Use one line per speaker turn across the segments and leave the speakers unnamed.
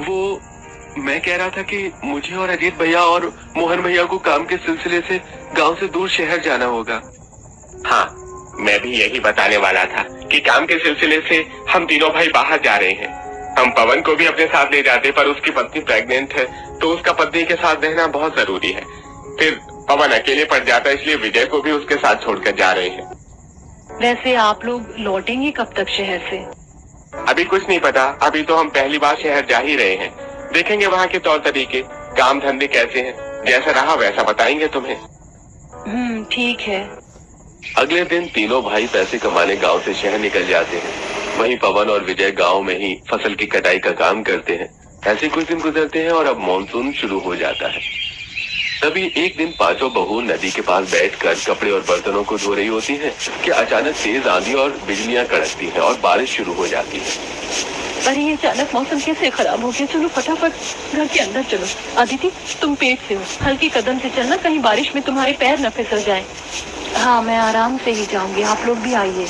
वो मैं कह रहा था कि मुझे और अजीत भैया और मोहन भैया को काम के सिलसिले से गांव से दूर शहर जाना होगा।
हाँ, मैं भी यही बताने वाला था कि काम के सिलसिले से हम तीनों भाई बाहर जा रहे हैं। हम पवन को भी अपने साथ ले जाते, पर उसकी पत्नी प्रेग्नेंट है, तो उसका पत्नी के साथ रहना बहुत जरूरी है। फिर पवन अकेले पड़ जाता, इसलिए विजय को भी उसके साथ छोड़कर जा रहे हैं।
वैसे आप लोग लौटेंगे कब तक शहर से?
अभी कुछ नहीं पता, अभी तो हम पहली बार शहर जा ही रहे हैं। देखेंगे वहाँ के तौर तरीके, काम धंधे कैसे हैं, जैसा रहा वैसा बताएंगे तुम्हें।
ठीक है।
अगले दिन तीनों भाई पैसे कमाने गांव से शहर निकल जाते हैं। वहीं पवन और विजय गांव में ही फसल की कटाई का काम करते हैं। ऐसे कुछ दिन गुजरते हैं और अब मानसून शुरू हो जाता है। तभी एक दिन पांचों बहू नदी के पास बैठकर कपड़े और बर्तनों को धो रही होती हैं कि अचानक तेज आंधी और बिजलियां कड़कती है और बारिश शुरू हो जाती है।
अरे ये अचानक मौसम कैसे खराब हो गया? चलो फटाफट घर के अंदर चलो। अदिति तुम पेट से हो, हल्के कदम से चलना, कहीं बारिश में तुम्हारे पैर न फिसल जाएं। हाँ मैं आराम से ही जाऊंगी, आप लोग भी आइए।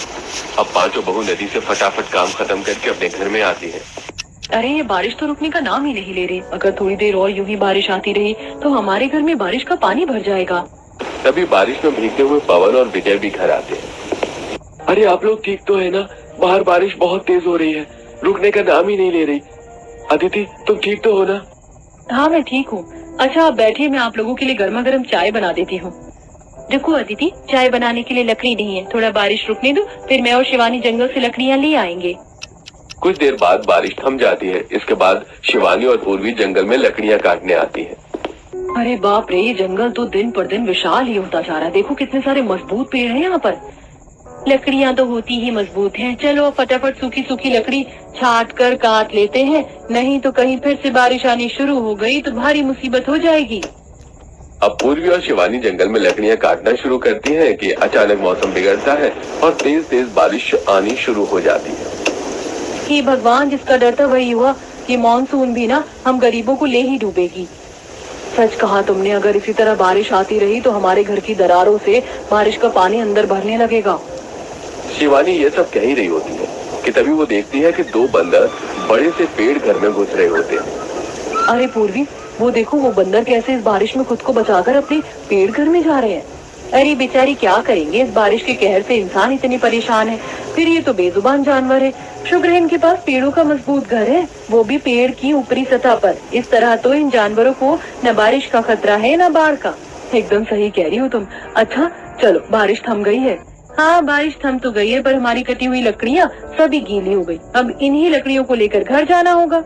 अब पांचों बहू नदी से फटाफट काम खत्म करके अपने घर में आती है।
अरे ये बारिश तो रुकने का नाम ही नहीं ले रही। अगर थोड़ी देर और यूं ही बारिश आती रही तो हमारे घर में बारिश का पानी भर जाएगा।
तभी बारिश में भीगते हुए पवन और विजय भी घर आते हैं। अरे आप लोग ठीक तो है ना? बाहर बारिश बहुत तेज हो रही है, रुकने का नाम ही नहीं ले रही। अदिति तुम ठीक तो हो ना?
हाँ मैं ठीक हूँ। अच्छा आप बैठिए, मैं आप लोगों के लिए गर्मा गर्म चाय बना देती हूँ। देखो अदिति, चाय बनाने के लिए लकड़ी नहीं है, थोड़ा बारिश रुकने दो, फिर मैं और शिवानी जंगल से लकड़ियाँ ले आएंगे।
कुछ देर बाद बारिश थम जाती है। इसके बाद शिवानी और पूर्वी जंगल में लकड़ियाँ काटने आती है।
अरे बाप रे, ये जंगल तो दिन पर दिन विशाल ही होता जा रहा है। देखो कितने सारे मजबूत पेड़ हैं यहाँ पर। लकड़ियाँ तो होती ही मजबूत हैं। चलो फटाफट सूखी सूखी लकड़ी छाट कर काट लेते हैं, नहीं तो कहीं फिर से बारिश आनी शुरू हो गई तो भारी मुसीबत हो जाएगी।
अब पूर्वी और शिवानी जंगल में लकड़ियाँ काटना शुरू करती हैं कि अचानक मौसम बिगड़ता है और तेज तेज बारिश आनी शुरू हो जाती है।
हे भगवान, जिसका डर था वही हुआ। ये मानसून भी ना हम गरीबों को ले ही डूबेगी। सच कहा तुमने, अगर इसी तरह बारिश आती रही तो हमारे घर की दरारों से बारिश का पानी अंदर भरने लगेगा।
शिवानी ये सब कह ही रही होती है कि तभी वो देखती है कि दो बंदर बड़े से पेड़ घर में घुस रहे होते हैं।
अरे पूर्वी, वो देखो, वो बंदर कैसे इस बारिश में खुद को बचाकर अपने पेड़ घर में जा रहे हैं। अरे बेचारी क्या करेंगे, इस बारिश के कहर से इंसान इतनी परेशान है, फिर ये तो बेजुबान जानवर है। शुक्र है इनके पास पेड़ों का मजबूत घर है, वो भी पेड़ की ऊपरी सतह पर। इस तरह तो इन जानवरों को न बारिश का खतरा है न बाढ़ का। एकदम सही कह रही हो तुम। अच्छा चलो, बारिश थम गई है। हाँ बारिश थम तो गई है, पर हमारी कटी हुई लकड़ियाँ सभी गीली हो गई। अब इन्हीं लकड़ियों को लेकर घर जाना होगा।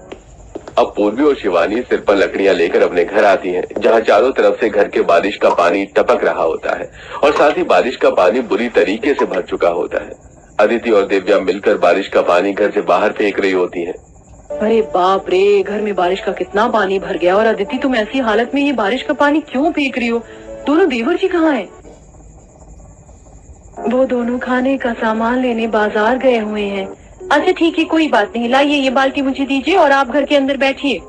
अब पूर्वी और शिवानी सिर पर लकड़ियां लेकर अपने घर आती हैं, जहां चारों तरफ से घर के बारिश का पानी टपक रहा होता है और साथ ही बारिश का पानी बुरी तरीके से भर चुका होता है। अदिति और दिव्या मिलकर बारिश का पानी घर से बाहर फेंक रही होती हैं।
अरे बाप रे, घर में बारिश का कितना पानी भर गया। और अदिति तुम ऐसी हालत में ये बारिश का पानी क्यों फेंक रही हो? दोनों देवर जी कहाँ हैं? वो दोनों खाने का सामान लेने बाजार गए हुए हैं। अच्छा ठीक है, कोई बात नहीं, लाइए ये बाल्टी मुझे दीजिए और आप घर के अंदर बैठिए।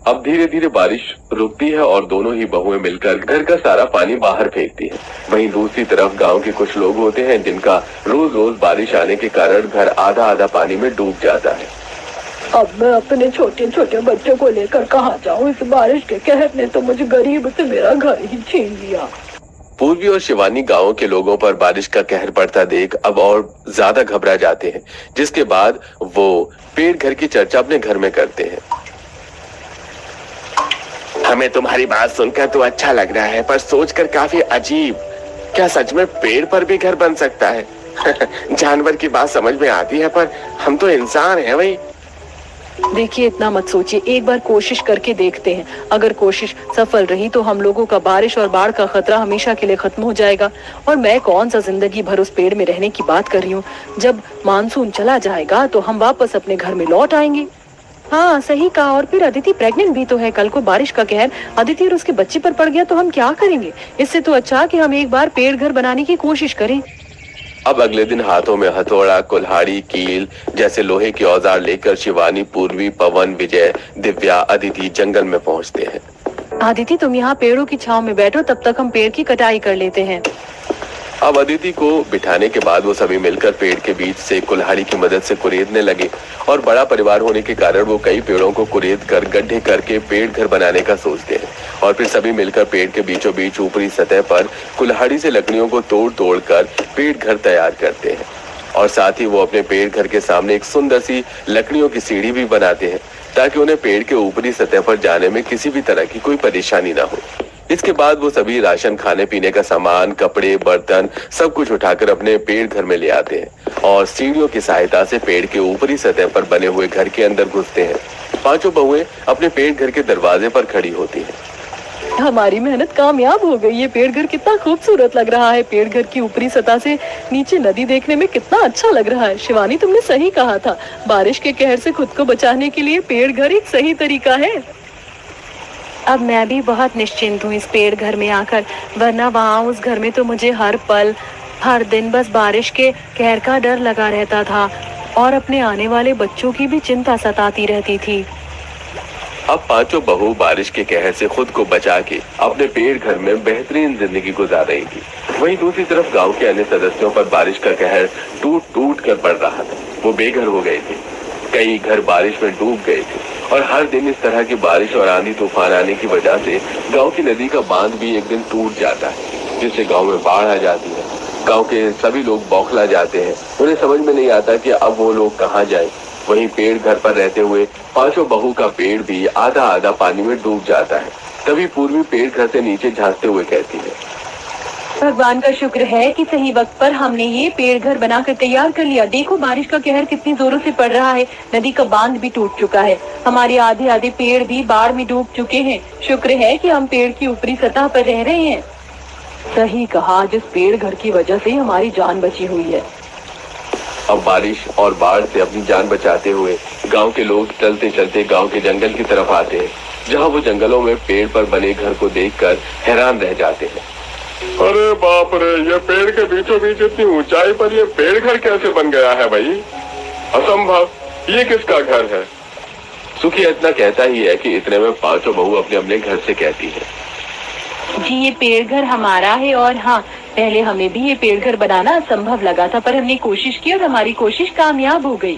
अब धीरे धीरे बारिश रुकती है और दोनों ही बहुएं मिलकर घर का सारा पानी बाहर फेंकती हैं। वहीं दूसरी तरफ गांव के कुछ लोग होते हैं जिनका रोज रोज बारिश आने के कारण घर आधा आधा पानी में डूब जाता है।
अब मैं अपने छोटे छोटे बच्चों को लेकर कहाँ जाऊँ? इस बारिश के कहर ने तो मुझे गरीब से मेरा घर ही छीन लिया।
पूर्वी और शिवानी गांव के लोगों पर बारिश का कहर पड़ता देख अब और ज्यादा घबरा जाते हैं, जिसके बाद वो पेड़ घर की चर्चा अपने घर में करते हैं।
हमें तुम्हारी बात सुनकर तो अच्छा लग रहा है, पर सोचकर काफी अजीब। क्या सच में पेड़ पर भी घर बन सकता है? जानवर की बात समझ में आती है, पर हम तो इंसान हैं भाई।
देखिए इतना मत सोचिए, एक बार कोशिश करके देखते हैं। अगर कोशिश सफल रही तो हम लोगों का बारिश और बाढ़ का खतरा हमेशा के लिए खत्म हो जाएगा। और मैं कौन सा जिंदगी भर उस पेड़ में रहने की बात कर रही हूँ। जब मानसून चला जाएगा तो हम वापस अपने घर में लौट आएंगे। हाँ सही कहा। और फिर अदिति प्रेग्नेंट भी तो है। कल को बारिश का कहर अदिति और उसके बच्चे पर पड़ गया तो हम क्या करेंगे? इससे तो अच्छा कि हम एक बार पेड़ घर बनाने की कोशिश करें।
अब अगले दिन हाथों में हथौड़ा, कुल्हाड़ी, कील जैसे लोहे के औजार लेकर शिवानी, पूर्वी, पवन, विजय, दिव्या, अदिति जंगल में पहुंचते हैं।
अदिति तुम यहाँ पेड़ों की छांव में बैठो, तब तक हम पेड़ की कटाई कर लेते हैं।
अब अदिति को बिठाने के बाद वो सभी मिलकर पेड़ के बीच से कुल्हाड़ी की मदद से कुरेदने लगे और बड़ा परिवार होने के कारण वो कई पेड़ों को कुरेद कर गड्ढे करके पेड़ घर बनाने का सोचते हैं और फिर सभी मिलकर पेड़ के बीचों बीच ऊपरी सतह पर कुल्हाड़ी से लकड़ियों को तोड़ तोड़ कर पेड़ घर तैयार करते हैं और साथ ही वो अपने पेड़ घर के सामने एक सुंदर सी लकड़ियों की सीढ़ी भी बनाते हैं ताकि उन्हें पेड़ के ऊपरी सतह पर जाने में किसी भी तरह की कोई परेशानी ना हो। इसके बाद वो सभी राशन, खाने पीने का सामान, कपड़े, बर्तन सब कुछ उठाकर अपने पेड़ घर में ले आते हैं और सीढ़ियों की सहायता से पेड़ के ऊपरी सतह पर बने हुए घर के अंदर घुसते हैं। पांचों बहुएं अपने पेड़ घर के दरवाजे पर खड़ी होती हैं।
हमारी मेहनत कामयाब हो गई। ये पेड़ घर कितना खूबसूरत लग रहा है। पेड़ घर की ऊपरी सतह से नीचे नदी देखने में कितना अच्छा लग रहा है। शिवानी, तुमने सही कहा था, बारिश के कहर से खुद को बचाने के लिए पेड़ घर एक सही तरीका है। अब मैं भी बहुत निश्चिंत हूँ इस पेड़ घर में आकर, वरना वहाँ उस घर में तो मुझे हर पल हर दिन बस बारिश के कहर का डर लगा रहता था और अपने आने वाले बच्चों की भी चिंता सताती रहती थी।
अब पांचों बहू बारिश के कहर से खुद को बचा के अपने पेड़ घर में बेहतरीन जिंदगी गुजार रही थी। वहीं दूसरी तरफ गांव के अन्य सदस्यों पर बारिश का कहर टूट टूट कर पड़ रहा था। वो बेघर हो गए थे, कई घर बारिश में डूब गए थे और हर दिन इस तरह की बारिश और आंधी तूफान आने की वजह से गांव की नदी का बांध भी एक दिन टूट जाता है, जिससे गांव में बाढ़ आ जाती है। गांव के सभी लोग बौखला जाते हैं, उन्हें समझ में नहीं आता कि अब वो लोग कहाँ जाएं। वहीं पेड़ घर पर रहते हुए पांचों बहू का पेड़ भी आधा आधा पानी में डूब जाता है। तभी पूर्वी पेड़ घर से नीचे झांकते हुए कहती है,
भगवान का शुक्र है कि सही वक्त पर हमने ये पेड़ घर बनाकर तैयार कर लिया। देखो बारिश का कहर कितनी जोरों से पड़ रहा है, नदी का बांध भी टूट चुका है, हमारे आधे आधे पेड़ भी बाढ़ में डूब चुके हैं। शुक्र है कि हम पेड़ की ऊपरी सतह पर रह रहे हैं। सही कहा, जिस पेड़ घर की वजह से हमारी जान बची हुई है।
अब बारिश और बाढ़ से अपनी जान बचाते हुए गांव के लोग चलते चलते गांव के जंगल की तरफ आते हैं, जहां वो जंगलों में पेड़ पर बने घर को देखकर हैरान रह जाते हैं।
अरे बाप रे, ये पेड़ के बीचों बीच इतनी ऊंचाई पर ये पेड़ घर कैसे बन गया है भाई? असंभव, ये किसका घर है?
सुखी इतना कहता ही है कि इतने में पांचों बहू अपने अपने घर से कहती है,
जी ये पेड़ घर हमारा है और हाँ, पहले हमें भी ये पेड़ घर बनाना असंभव लगा था, पर हमने कोशिश की और हमारी कोशिश कामयाब हो गई।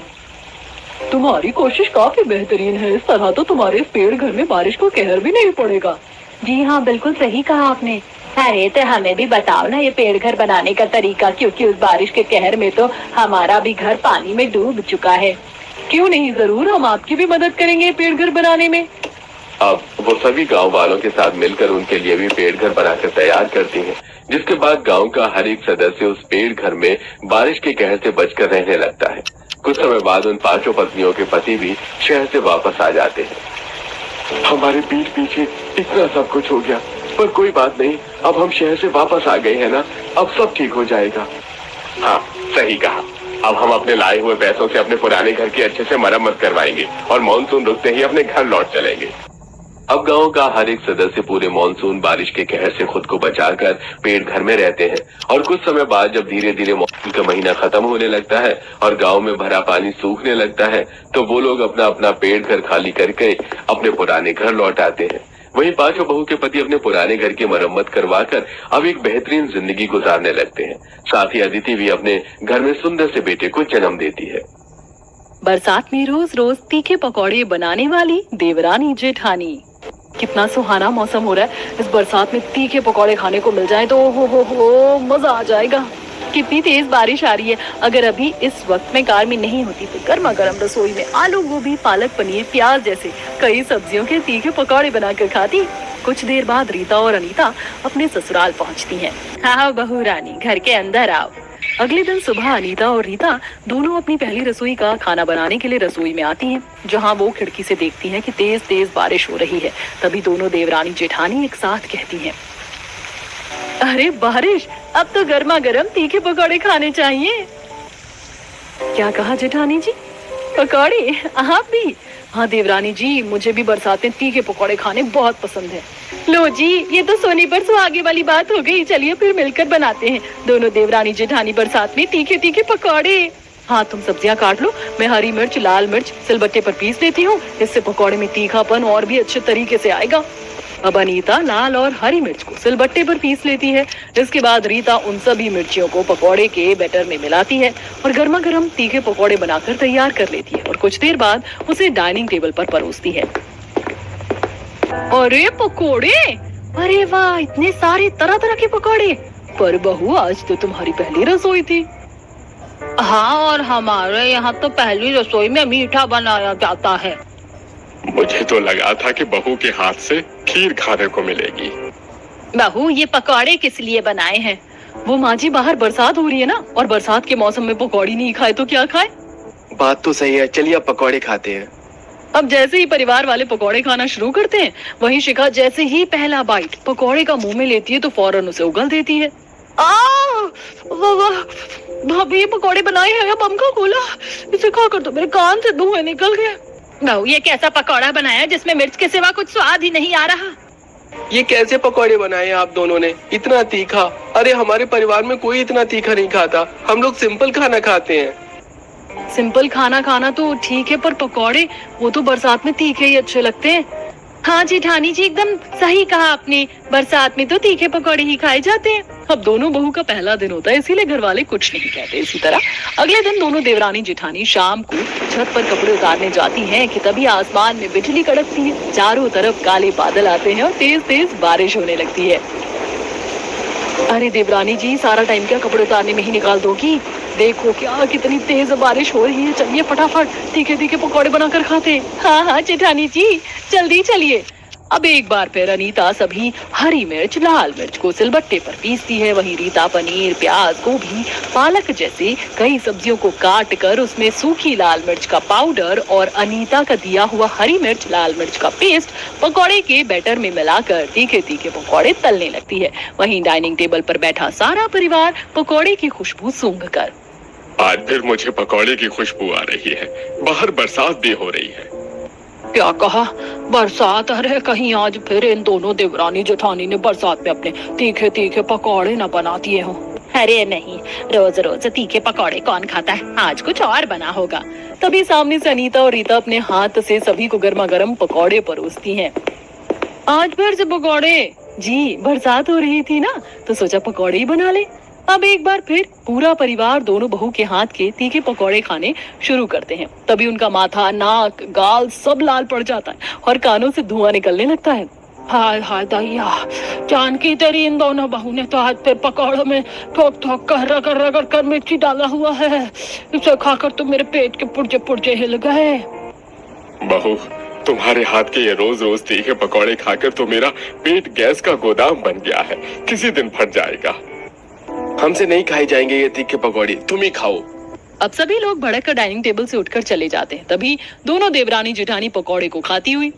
तुम्हारी कोशिश काफी बेहतरीन है, इस तरह तो तुम्हारे इस पेड़ घर में बारिश को कहर भी नहीं पड़ेगा। जी हाँ, बिल्कुल सही कहा आपने। अरे तो हमें भी बताओ ना ये पेड़ घर बनाने का तरीका, क्योंकि उस बारिश के कहर में तो हमारा भी घर पानी में डूब चुका है। क्यों नहीं, जरूर हम आपकी भी मदद करेंगे पेड़ घर बनाने में।
अब वो सभी गांव वालों के साथ मिलकर उनके लिए भी पेड़ घर बनाकर तैयार करती हैं, जिसके बाद गांव का हर एक सदस्य उस पेड़ घर में बारिश के कहर से बचकर रहने लगता है। कुछ समय बाद उन पांचों पत्नियों के पति भी शहर से वापस आ जाते हैं। हमारे पीठ पीछे इतना सब कुछ हो गया, पर कोई बात नहीं, अब हम शहर से वापस आ गए हैं ना, अब सब ठीक हो जाएगा।
हाँ, सही कहा। अब हम अपने लाए हुए पैसों से अपने पुराने घर की अच्छे से मरम्मत करवाएंगे और मानसून रुकते ही अपने घर लौट चलेंगे।
अब गांव का हर एक सदस्य पूरे मानसून बारिश के कहर से खुद को बचाकर पेड़ घर में रहते हैं और कुछ समय बाद जब धीरे धीरे मानसून का महीना खत्म होने लगता है और गांव में भरा पानी सूखने लगता है, तो वो लोग अपना अपना पेड़ घर खाली करके अपने पुराने घर लौट आते हैं। वहीं पांचों बहू के पति अपने पुराने घर की मरम्मत करवाकर अब एक बेहतरीन जिंदगी गुजारने लगते हैं। साथ ही अदिति भी अपने घर में सुंदर से बेटे को जन्म देती है।
बरसात में रोज रोज तीखे पकौड़े बनाने वाली देवरानी जेठानी। कितना सुहाना मौसम हो रहा है, इस बरसात में तीखे पकौड़े खाने को मिल जाए तो हो मजा आ जाएगा। कितनी तेज बारिश आ रही है, अगर अभी इस वक्त में कार में नहीं होती तो गर्मा गर्म रसोई में आलू गोभी पालक पनीर प्याज जैसे कई सब्जियों के तीखे पकौड़े बनाकर खाती। कुछ देर बाद रीता और अनीता अपने ससुराल पहुंचती हैं। हाँ बहू रानी, घर के अंदर आओ। अगले दिन सुबह अनीता और रीता दोनों अपनी पहली रसोई का खाना बनाने के लिए रसोई में आती हैं, जहां वो खिड़की से देखती हैं कि तेज तेज बारिश हो रही है। तभी दोनों देवरानी जेठानी एक साथ कहती हैं, अरे बारिश, अब तो गर्मा गर्म तीखे पकौड़े खाने चाहिए। क्या कहा जेठानी जी? पकौड़े? आप भी? हाँ देवरानी जी, मुझे भी बरसात में तीखे पकौड़े खाने बहुत पसंद है। लो जी, ये तो सोनी पर सुहागे वाली बात हो गई। चलिए फिर मिलकर बनाते हैं दोनों देवरानी जेठानी बरसात में तीखे तीखे पकौड़े। हाँ तुम सब्जियां काट लो, मैं हरी मिर्च लाल मिर्च सिलबट्टे पर पीस देती हूँ, इससे पकौड़े में तीखापन और भी अच्छे तरीके से आएगा। अब अनीता लाल और हरी मिर्च को सिलबट्टे पर पीस लेती है। इसके बाद रीता उन सभी मिर्चियों को पकौड़े के बैटर में मिलाती है और गर्मा गर्म तीखे पकौड़े बनाकर तैयार कर लेती है और कुछ देर बाद उसे डाइनिंग टेबल पर परोसती है। अरे पकौड़े, अरे वाह, इतने सारे तरह तरह के पकौड़े। पर बहू, आज तो तुम्हारी पहली रसोई थी।
हाँ, और हमारे यहाँ तो पहली रसोई में मीठा बनाया जाता है।
मुझे तो लगा था कि बहू के हाथ से खीर खाने को मिलेगी।
बहू, ये पकौड़े किस लिए बनाए हैं?
वो माँ जी, बाहर बरसात हो रही है ना, और बरसात के मौसम में पकौड़ी नहीं खाए तो क्या खाए।
बात तो सही है, चलिए अब पकौड़े खाते हैं।
अब जैसे ही परिवार वाले पकौड़े खाना शुरू करते हैं, वहीं शिखा जैसे ही पहला बाइट पकौड़े का मुंह में लेती है तो फौरन उसे उगल देती है। भाभी, ये पकौड़े बनाए हैं या बम का गोला? इसे खाकर तो मेरे कान से धुआं निकल गया।
बहू, ये कैसा पकौड़ा बनाया जिसमें मिर्च के सिवा कुछ स्वाद ही नहीं आ रहा?
ये कैसे पकौड़े बनाए आप दोनों ने? इतना तीखा? अरे हमारे परिवार में कोई इतना तीखा नहीं खाता, हम लोग सिंपल खाना खाते हैं।
सिंपल खाना खाना तो ठीक है, पर पकौड़े वो तो बरसात में तीखे ही अच्छे लगते हैं।
हाँ जेठानी जी, एकदम सही कहा आपने, बरसात में तो तीखे पकौड़े ही खाए जाते हैं।
अब दोनों बहू का पहला दिन होता है, इसीलिए घर वाले कुछ नहीं कहते। इसी तरह अगले दिन दोनों देवरानी जेठानी शाम को छत पर कपड़े उतारने जाती हैं कि तभी आसमान में बिजली कड़कती है, चारों तरफ काले बादल आते हैं और तेज तेज बारिश होने लगती है। अरे देवरानी जी, सारा टाइम क्या कपड़े उतारने में ही निकाल दोगी? देखो क्या कितनी तेज बारिश हो रही है, चलिए फटाफट तीखे तीखे पकौड़े बनाकर खाते।
हाँ हाँ जेठानी जी, जल्दी चलिए।
अब एक बार फिर अनीता सभी हरी मिर्च, लाल मिर्च को सिलबट्टे पर पीसती है। वहीं रीता पनीर, प्याज, गोभी, पालक जैसे कई सब्जियों को काट कर उसमें सूखी लाल मिर्च का पाउडर और अनीता का दिया हुआ हरी मिर्च, लाल मिर्च का पेस्ट पकौड़े के बैटर में मिलाकर तीखे तीखे पकौड़े तलने लगती है। वहीं डाइनिंग टेबल पर बैठा सारा परिवार पकौड़े की खुशबू सूंघकर,
आज फिर मुझे पकौड़े की खुशबू आ रही है, बाहर बरसात भी हो रही है।
क्या कहा? बरसात? अरे कहीं आज फिर इन दोनों देवरानी जेठानी ने बरसात में अपने तीखे तीखे पकौड़े न बना दिए हों। अरे नहीं, रोज रोज तीखे पकौड़े कौन खाता है, आज कुछ और बना होगा।
तभी सामने से अनीता और रीता अपने हाथ से सभी को गर्मा गर्म पकौड़े परोसती हैं। आज फिर से पकौड़े? जी, बरसात हो रही थी ना, तो सोचा पकौड़े ही बना ले। अब एक बार फिर पूरा परिवार दोनों बहू के हाथ के तीखे पकौड़े खाने शुरू करते हैं। तभी उनका माथा, नाक, गाल सब लाल पड़ जाता है और कानों से धुआं निकलने लगता है।
हाय हाय दैया, जानकी तेरी इन दोनों बहू ने तो आज फिर पकौड़ों में ठोक ठोक कर रगड़ रगड़ कर मिर्ची डाला हुआ है। इसे खाकर तो मेरे पेट के पुर्जे पुर्जे हिल गए।
बहू, तुम्हारे हाथ के ये रोज रोज तीखे पकौड़े खाकर तो मेरा पेट गैस का गोदाम बन गया है, किसी दिन फट जाएगा।
हमसे नहीं खाए जाएंगे ये तीखे पकौड़े, तुम ही खाओ।
अब सभी लोग भड़क कर डाइनिंग टेबल से उठकर चले जाते हैं। तभी दोनों देवरानी जेठानी पकौड़े को खाती हुई,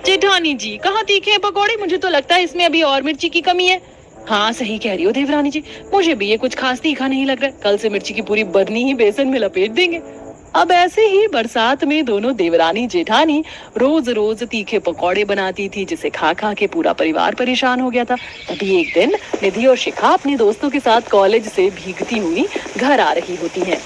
जेठानी जी कहाँ तीखे हैं पकौड़े? मुझे तो लगता है इसमें अभी और मिर्ची की कमी है। हाँ सही कह रही हो देवरानी जी, मुझे भी ये कुछ खास तीखा नहीं लग रहा है। कल से मिर्ची की पूरी बरनी ही बेसन में लपेट देंगे। अब ऐसे ही बरसात में दोनों देवरानी जेठानी रोज रोज तीखे पकौड़े बनाती थी, जिसे खा खा के पूरा परिवार परेशान हो गया था। तभी एक दिन निधि और शिखा अपने दोस्तों के साथ कॉलेज से भीगती हुई घर आ रही होती हैं।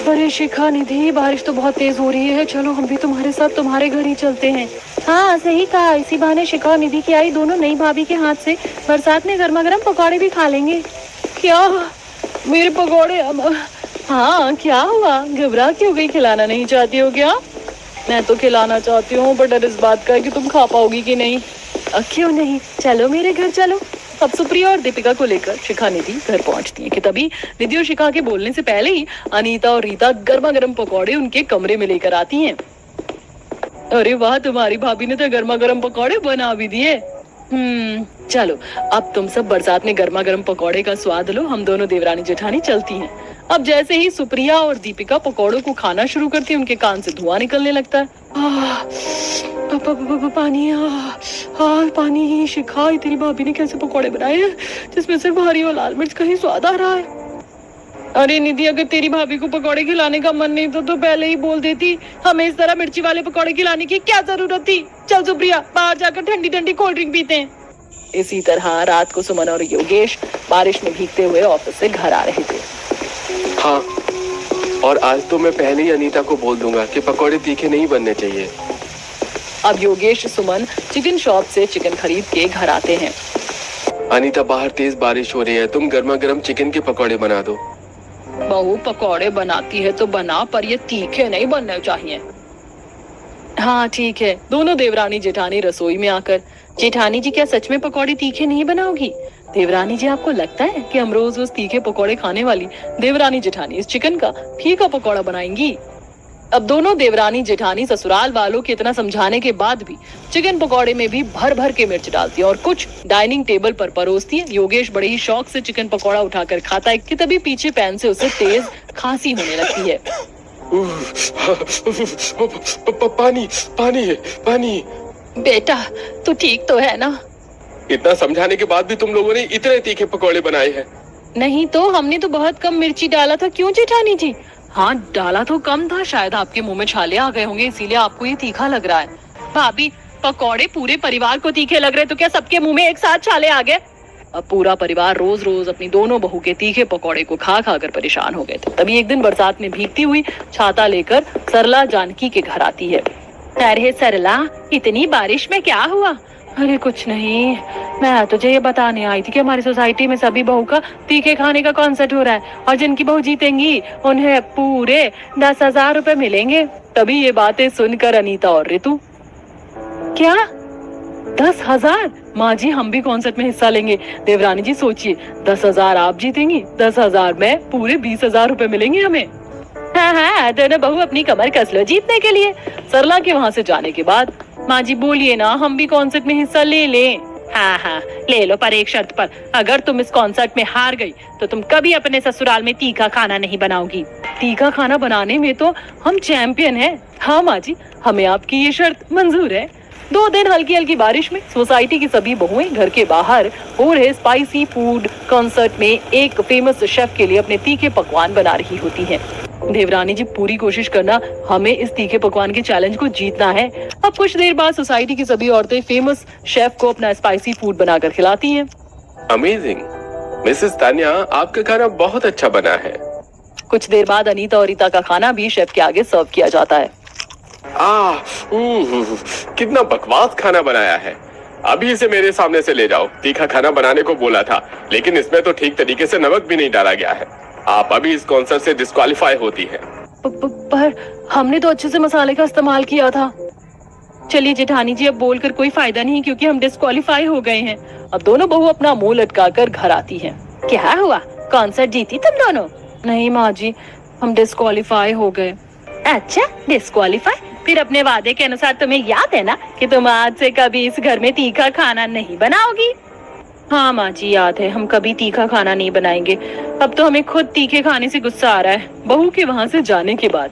अरे शिखा, निधि, बारिश तो बहुत तेज हो रही है, चलो हम भी तुम्हारे साथ तुम्हारे घर ही चलते हैं।
हाँ सही कहा, इसी बहाने शिखा और निधि की आई दोनों नई भाभी के हाथ से बरसात में गर्मा गर्म पकौड़े भी खा लेंगे।
क्या मेरे पकौड़े? हाँ क्या हुआ, घबरा क्यों गई? खिलाना नहीं चाहती हो क्या? मैं तो खिलाना चाहती हूँ, पर डर इस बात का है कि तुम खा पाओगी कि नहीं।
क्यों नहीं, चलो मेरे घर चलो।
अब सुप्रिया और दीपिका को लेकर शिखा निधि घर पहुंचती है कि तभी निधि और शिखा के बोलने से पहले ही अनीता और रीता गर्मा गर्म पकौड़े उनके कमरे में लेकर आती हैं। अरे वाह, तुम्हारी भाभी ने तो गर्मा गर्म पकौड़े बना भी दिए। चलो अब तुम सब बरसात में गर्मा गर्म पकौड़े का स्वाद लो, हम दोनों देवरानी जेठानी चलती हैं। अब जैसे ही सुप्रिया और दीपिका पकौड़ों को खाना शुरू करती है, उनके कान से धुआं निकलने लगता है। पानी, पानी। शिखा, तेरी भाभी ने कैसे पकौड़े बनाए हैं जिसमें सिर्फ हरी और लाल मिर्च का ही स्वाद आ रहा है? अरे निधि, अगर तेरी भाभी को पकौड़े खिलाने का मन नहीं तो पहले ही बोल देती, हमें इस तरह मिर्ची वाले पकौड़े खिलाने की क्या जरूरत थी। चल सुप्रिया, बाहर जाकर ठंडी ठंडी कोल्ड ड्रिंक पीते हैं। इसी तरह रात को सुमन और योगेश बारिश में भीगते हुए ऑफिस से घर आ रहे थे।
हाँ, और आज तो मैं पहले ही अनीता को बोल दूंगा कि पकौड़े तीखे नहीं बनने चाहिए।
अब योगेश सुमन चिकन शॉप से चिकन खरीद के घर आते हैं।
अनीता, बाहर तेज बारिश हो रही है, तुम गर्मा गर्म चिकन के पकौड़े बना दो।
बहू पकौड़े बनाती है तो बना, पर ये तीखे नहीं बनने चाहिए।
हाँ ठीक है। दोनों देवरानी जेठानी रसोई में आकर, जेठानी जी क्या सच में पकौड़े तीखे नहीं बनाओगी? देवरानी जी, आपको लगता है कि हम रोज रोज तीखे पकौड़े खाने वाली देवरानी जेठानी इस चिकन का फीका पकौड़ा बनाएंगी? अब दोनों देवरानी जेठानी ससुराल वालों के इतना समझाने के बाद भी चिकन पकौड़े में भी भर भर के मिर्च डालती है और कुछ डाइनिंग टेबल पर परोसती है। योगेश बड़े ही शौक से चिकन पकौड़ा उठाकर खाता है कि तभी पीछे पैन से उसे तेज खांसी होने लगती है।
पानी पानी पानी।
बेटा तू ठीक तो है ना?
इतना समझाने के बाद भी तुम लोगों ने इतने तीखे पकौड़े बनाए हैं।
नहीं तो हमने तो बहुत कम मिर्ची डाला था, क्यों जेठानी जी?
हाँ डाला तो कम था, शायद आपके मुंह में छाले आ गए होंगे इसीलिए आपको ये तीखा लग रहा है। भाभी, पकौड़े पूरे परिवार को तीखे लग रहे तो क्या सबके मुंह में एक साथ छाले आ गए?
अब पूरा परिवार रोज रोज अपनी दोनों बहू के तीखे पकौड़े को खा खा कर परेशान हो गए थे। तभी एक दिन बरसात में भीगती हुई छाता लेकर सरला जानकी के घर आती है।
अरे सरला, इतनी बारिश में क्या हुआ?
अरे कुछ नहीं, मैं तुझे ये बताने आई थी कि हमारी सोसाइटी में सभी बहू का तीखे खाने का कॉन्सर्ट हो रहा है और जिनकी बहू जीतेंगी उन्हें पूरे 10,000 रुपए मिलेंगे। तभी ये बातें सुनकर अनीता और रितु, क्या 10,000? माँ जी, हम भी कॉन्सर्ट में हिस्सा लेंगे। देवरानी जी सोचिए, 10,000 आप जीतेंगी, 10,000 में, पूरे 20,000 रुपए मिलेंगे हमें।
हाँ हाँ, दोनों बहू अपनी कमर कस लो जीतने के लिए।
सरला के वहाँ से जाने के बाद, माँ जी बोलिए ना, हम भी कॉन्सर्ट में हिस्सा ले लें।
हाँ हाँ ले लो, पर एक शर्त पर, अगर तुम इस कॉन्सर्ट में हार गई तो तुम कभी अपने ससुराल में तीखा खाना नहीं बनाओगी।
तीखा खाना बनाने में तो हम चैंपियन हैं। हाँ माँ जी, हमें आपकी ये शर्त मंजूर है। 2 दिन हल्की हल्की बारिश में सोसाइटी की सभी बहुएं घर के बाहर हो रहे स्पाइसी फूड कॉन्सर्ट में एक फेमस शेफ के लिए अपने तीखे पकवान बना रही होती हैं। देवरानी जी, पूरी कोशिश करना, हमें इस तीखे पकवान के चैलेंज को जीतना है। अब कुछ देर बाद सोसाइटी की सभी औरतें फेमस शेफ को अपना स्पाइसी फूड बनाकर खिलाती हैं।
अमेजिंग मिसेस तान्या, आपका खाना बहुत अच्छा बना है।
कुछ देर बाद अनीता और रीता का खाना भी शेफ के आगे सर्व किया जाता है।
कितना बकवास खाना बनाया है। अभी इसे मेरे सामने से ले जाओ। तीखा खाना बनाने को बोला था, लेकिन इसमें तो ठीक तरीके से नमक भी नहीं डाला गया है। आप अभी इस कॉन्सर्ट से डिस्क्वालीफाई होती हैं।
पर हमने तो अच्छे से मसाले का इस्तेमाल किया था। चलिए जेठानी जी, अब बोलकर कोई फायदा नहीं क्योंकि हम डिस्क्वालीफाई हो गए हैं। अब दोनों बहू अपना मुंह लटकाकर घर आती हैं।
क्या हुआ, कॉन्सर्ट जीती तुम दोनों?
नहीं माँ जी, हम डिस्क्वालीफाई हो गए।
अच्छा, डिस्क्वालीफाई? फिर अपने वादे के अनुसार तुम्हें याद है ना कि तुम आज से कभी इस घर में तीखा खाना नहीं बनाओगी?
हाँ माँ जी, याद है, हम कभी तीखा खाना नहीं बनाएंगे। अब तो हमें खुद तीखे खाने से गुस्सा आ रहा है। बहू के वहाँ से जाने के बाद